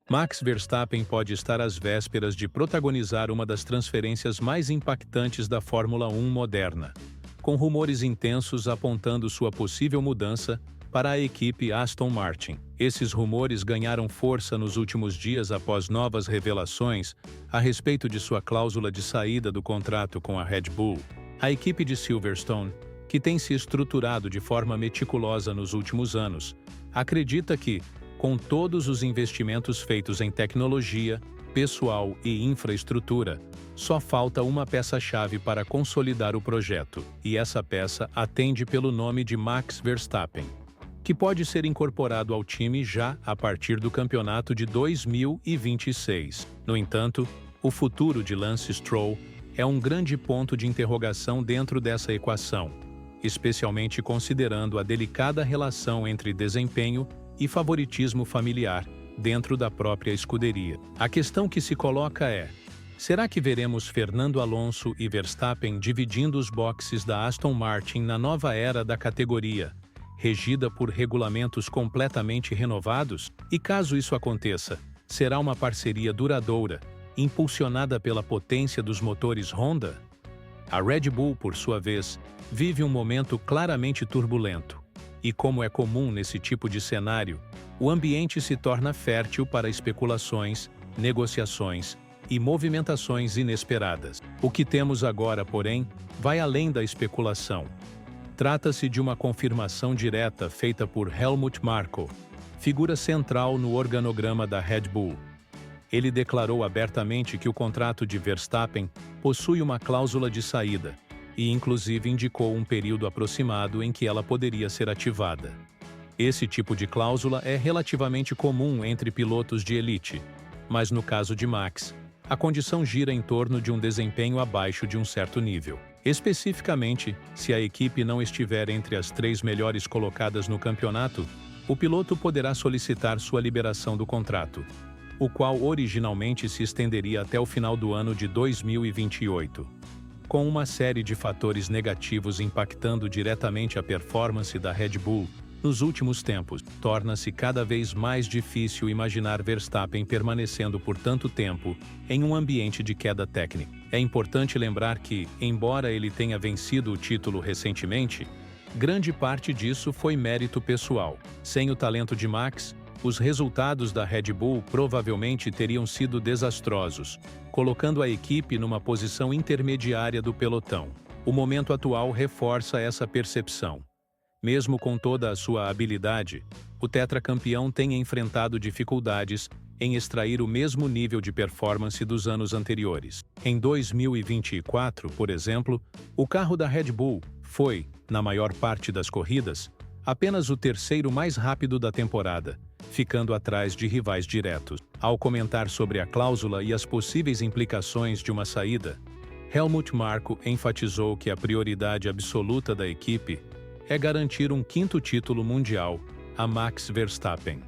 Max Verstappen pode estar às vésperas de protagonizar uma das transferências mais impactantes da Fórmula 1 moderna, com rumores intensos apontando sua possível mudança para a equipe Aston Martin. Esses rumores ganharam força nos últimos dias após novas revelações a respeito de sua cláusula de saída do contrato com a Red Bull. A equipe de Silverstone, que tem se estruturado de forma meticulosa nos últimos anos, acredita que, com todos os investimentos feitos em tecnologia, pessoal e infraestrutura, só falta uma peça-chave para consolidar o projeto, e essa peça atende pelo nome de Max Verstappen, que pode ser incorporado ao time já a partir do campeonato de 2026. No entanto, o futuro de Lance Stroll é um grande ponto de interrogação dentro dessa equação, especialmente considerando a delicada relação entre desempenho e favoritismo familiar dentro da própria escuderia. A questão que se coloca é: será que veremos Fernando Alonso e Verstappen dividindo os boxes da Aston Martin na nova era da categoria, regida por regulamentos completamente renovados? E caso isso aconteça, será uma parceria duradoura, impulsionada pela potência dos motores Honda? A Red Bull, por sua vez, vive um momento claramente turbulento. E como é comum nesse tipo de cenário, o ambiente se torna fértil para especulações, negociações e movimentações inesperadas. O que temos agora, porém, vai além da especulação. Trata-se de uma confirmação direta feita por Helmut Marko, figura central no organograma da Red Bull. Ele declarou abertamente que o contrato de Verstappen possui uma cláusula de saída, e inclusive indicou um período aproximado em que ela poderia ser ativada. Esse tipo de cláusula é relativamente comum entre pilotos de elite, mas no caso de Max, a condição gira em torno de um desempenho abaixo de um certo nível. Especificamente, se a equipe não estiver entre as 3 melhores colocadas no campeonato, o piloto poderá solicitar sua liberação do contrato, o qual originalmente se estenderia até o final do ano de 2028. Com uma série de fatores negativos impactando diretamente a performance da Red Bull nos últimos tempos, torna-se cada vez mais difícil imaginar Verstappen permanecendo por tanto tempo em um ambiente de queda técnica. É importante lembrar que, embora ele tenha vencido o título recentemente, grande parte disso foi mérito pessoal. Sem o talento de Max, os resultados da Red Bull provavelmente teriam sido desastrosos, colocando a equipe numa posição intermediária do pelotão. O momento atual reforça essa percepção. Mesmo com toda a sua habilidade, o tetracampeão tem enfrentado dificuldades em extrair o mesmo nível de performance dos anos anteriores. Em 2024, por exemplo, o carro da Red Bull foi, na maior parte das corridas, apenas o terceiro mais rápido da temporada, ficando atrás de rivais diretos. Ao comentar sobre a cláusula e as possíveis implicações de uma saída, Helmut Marko enfatizou que a prioridade absoluta da equipe é garantir um 5º título mundial a Max Verstappen.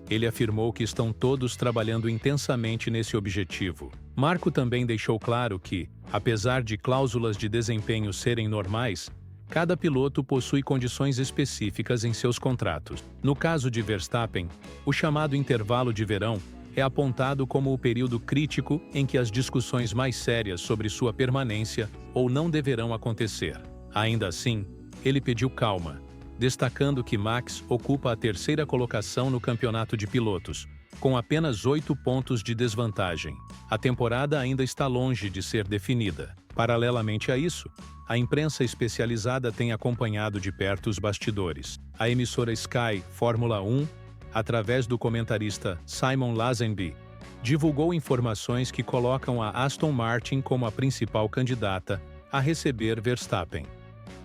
Ele afirmou que estão todos trabalhando intensamente nesse objetivo. Marko também deixou claro que, apesar de cláusulas de desempenho serem normais, cada piloto possui condições específicas em seus contratos. No caso de Verstappen, o chamado intervalo de verão é apontado como o período crítico em que as discussões mais sérias sobre sua permanência ou não deverão acontecer. Ainda assim, ele pediu calma, destacando que Max ocupa a 3ª colocação no campeonato de pilotos, com apenas 8 pontos de desvantagem. A temporada ainda está longe de ser definida. Paralelamente a isso, a imprensa especializada tem acompanhado de perto os bastidores. A emissora Sky Fórmula 1, através do comentarista Simon Lazenby, divulgou informações que colocam a Aston Martin como a principal candidata a receber Verstappen.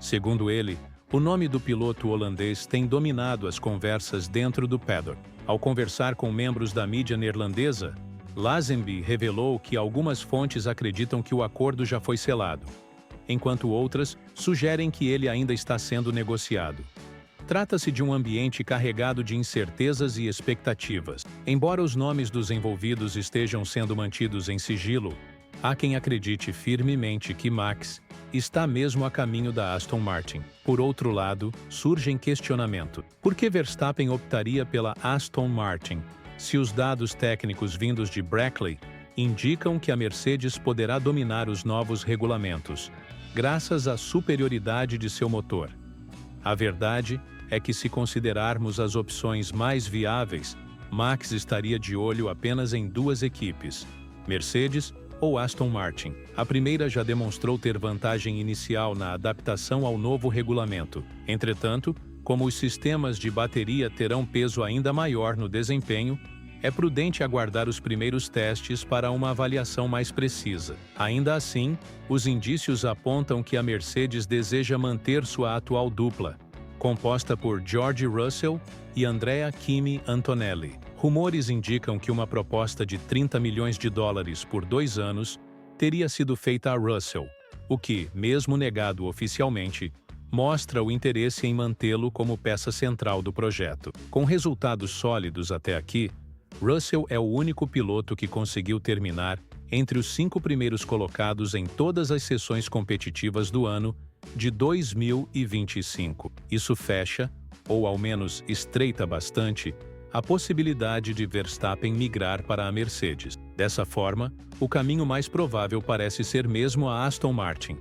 Segundo ele, o nome do piloto holandês tem dominado as conversas dentro do paddock. Ao conversar com membros da mídia neerlandesa, Lazenby revelou que algumas fontes acreditam que o acordo já foi selado, enquanto outras sugerem que ele ainda está sendo negociado. Trata-se de um ambiente carregado de incertezas e expectativas. Embora os nomes dos envolvidos estejam sendo mantidos em sigilo, há quem acredite firmemente que Max está mesmo a caminho da Aston Martin. Por outro lado, surgem questionamentos. Por que Verstappen optaria pela Aston Martin, se os dados técnicos vindos de Brackley indicam que a Mercedes poderá dominar os novos regulamentos, graças à superioridade de seu motor. A verdade é que, se considerarmos as opções mais viáveis, Max estaria de olho apenas em duas equipes, Mercedes ou Aston Martin. A primeira já demonstrou ter vantagem inicial na adaptação ao novo regulamento. Entretanto, como os sistemas de bateria terão peso ainda maior no desempenho, é prudente aguardar os primeiros testes para uma avaliação mais precisa. Ainda assim, os indícios apontam que a Mercedes deseja manter sua atual dupla, composta por George Russell e Andrea Kimi Antonelli. Rumores indicam que uma proposta de $30 milhões por 2 anos teria sido feita a Russell, o que, mesmo negado oficialmente, mostra o interesse em mantê-lo como peça central do projeto. Com resultados sólidos até aqui, Russell é o único piloto que conseguiu terminar entre os 5 primeiros colocados em todas as sessões competitivas do ano de 2025. Isso fecha, ou ao menos estreita bastante, a possibilidade de Verstappen migrar para a Mercedes. Dessa forma, o caminho mais provável parece ser mesmo a Aston Martin.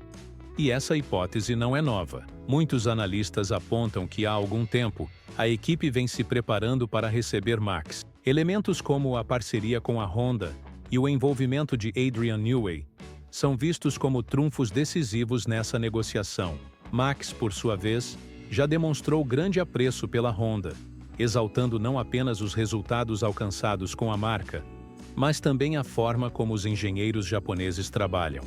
E essa hipótese não é nova. Muitos analistas apontam que há algum tempo a equipe vem se preparando para receber Max. Elementos como a parceria com a Honda e o envolvimento de Adrian Newey são vistos como trunfos decisivos nessa negociação. Max, por sua vez, já demonstrou grande apreço pela Honda, exaltando não apenas os resultados alcançados com a marca, mas também a forma como os engenheiros japoneses trabalham.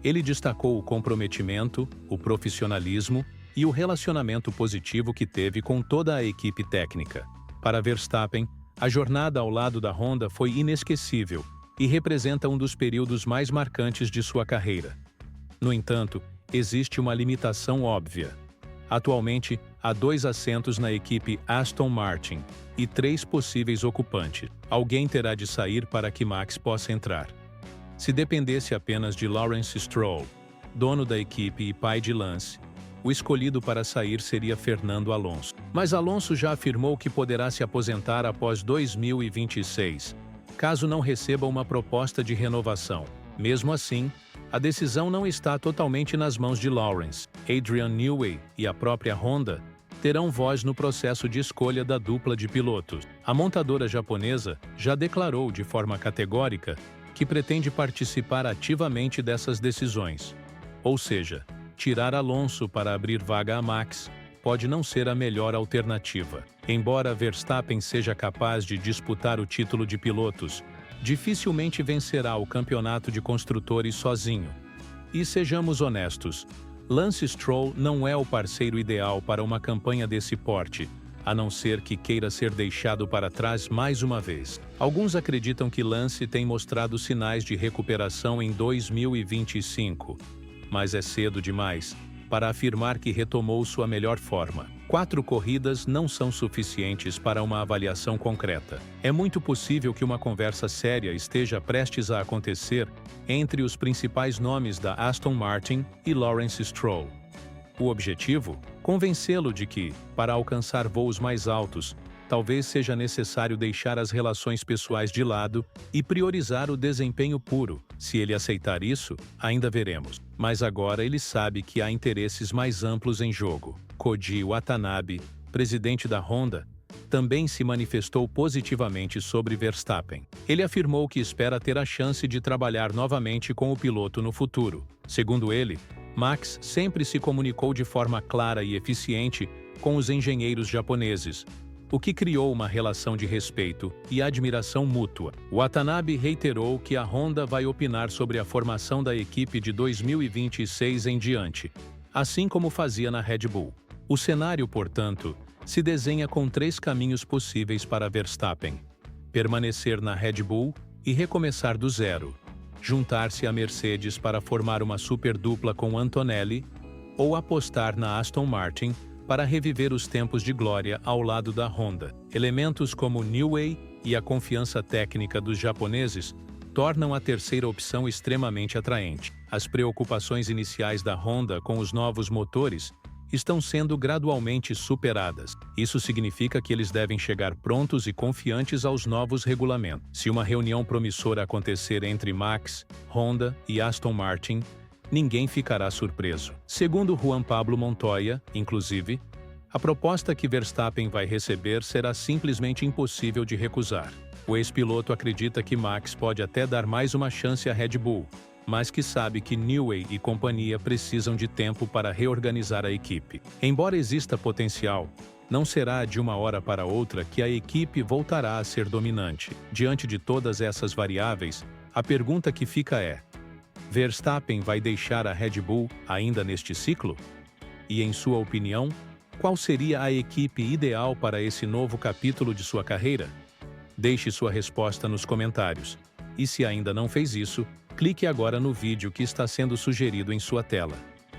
Ele destacou o comprometimento, o profissionalismo e o relacionamento positivo que teve com toda a equipe técnica. Para Verstappen, a jornada ao lado da Honda foi inesquecível e representa um dos períodos mais marcantes de sua carreira. No entanto, existe uma limitação óbvia. Atualmente, há 2 assentos na equipe Aston Martin e 3 possíveis ocupantes. Alguém terá de sair para que Max possa entrar. Se dependesse apenas de Lawrence Stroll, dono da equipe e pai de Lance, o escolhido para sair seria Fernando Alonso. Mas Alonso já afirmou que poderá se aposentar após 2026, caso não receba uma proposta de renovação. Mesmo assim, a decisão não está totalmente nas mãos de Lawrence. Adrian Newey e a própria Honda terão voz no processo de escolha da dupla de pilotos. A montadora japonesa já declarou de forma categórica que pretende participar ativamente dessas decisões. Ou seja, tirar Alonso para abrir vaga a Max pode não ser a melhor alternativa. Embora Verstappen seja capaz de disputar o título de pilotos, dificilmente vencerá o campeonato de construtores sozinho. E sejamos honestos, Lance Stroll não é o parceiro ideal para uma campanha desse porte, a não ser que queira ser deixado para trás mais uma vez. Alguns acreditam que Lance tem mostrado sinais de recuperação em 2025, mas é cedo demais para afirmar que retomou sua melhor forma. 4 corridas não são suficientes para uma avaliação concreta. É muito possível que uma conversa séria esteja prestes a acontecer entre os principais nomes da Aston Martin e Lawrence Stroll. O objetivo? Convencê-lo de que, para alcançar voos mais altos, talvez seja necessário deixar as relações pessoais de lado e priorizar o desempenho puro. Se ele aceitar isso, ainda veremos. Mas agora ele sabe que há interesses mais amplos em jogo. Koji Watanabe, presidente da Honda, também se manifestou positivamente sobre Verstappen. Ele afirmou que espera ter a chance de trabalhar novamente com o piloto no futuro. Segundo ele, Max sempre se comunicou de forma clara e eficiente com os engenheiros japoneses, o que criou uma relação de respeito e admiração mútua. Watanabe reiterou que a Honda vai opinar sobre a formação da equipe de 2026 em diante, assim como fazia na Red Bull. O cenário, portanto, se desenha com 3 caminhos possíveis para Verstappen: permanecer na Red Bull e recomeçar do zero, juntar-se à Mercedes para formar uma superdupla com Antonelli, ou apostar na Aston Martin para reviver os tempos de glória ao lado da Honda. Elementos como Newey e a confiança técnica dos japoneses tornam a terceira opção extremamente atraente. As preocupações iniciais da Honda com os novos motores estão sendo gradualmente superadas. Isso significa que eles devem chegar prontos e confiantes aos novos regulamentos. Se uma reunião promissora acontecer entre Max, Honda e Aston Martin, ninguém ficará surpreso. Segundo Juan Pablo Montoya, inclusive, a proposta que Verstappen vai receber será simplesmente impossível de recusar. O ex-piloto acredita que Max pode até dar mais uma chance à Red Bull, mas que sabe que Newey e companhia precisam de tempo para reorganizar a equipe. Embora exista potencial, não será de uma hora para outra que a equipe voltará a ser dominante. Diante de todas essas variáveis, a pergunta que fica é: Verstappen vai deixar a Red Bull ainda neste ciclo? E em sua opinião, qual seria a equipe ideal para esse novo capítulo de sua carreira? Deixe sua resposta nos comentários. E se ainda não fez isso, clique agora no vídeo que está sendo sugerido em sua tela.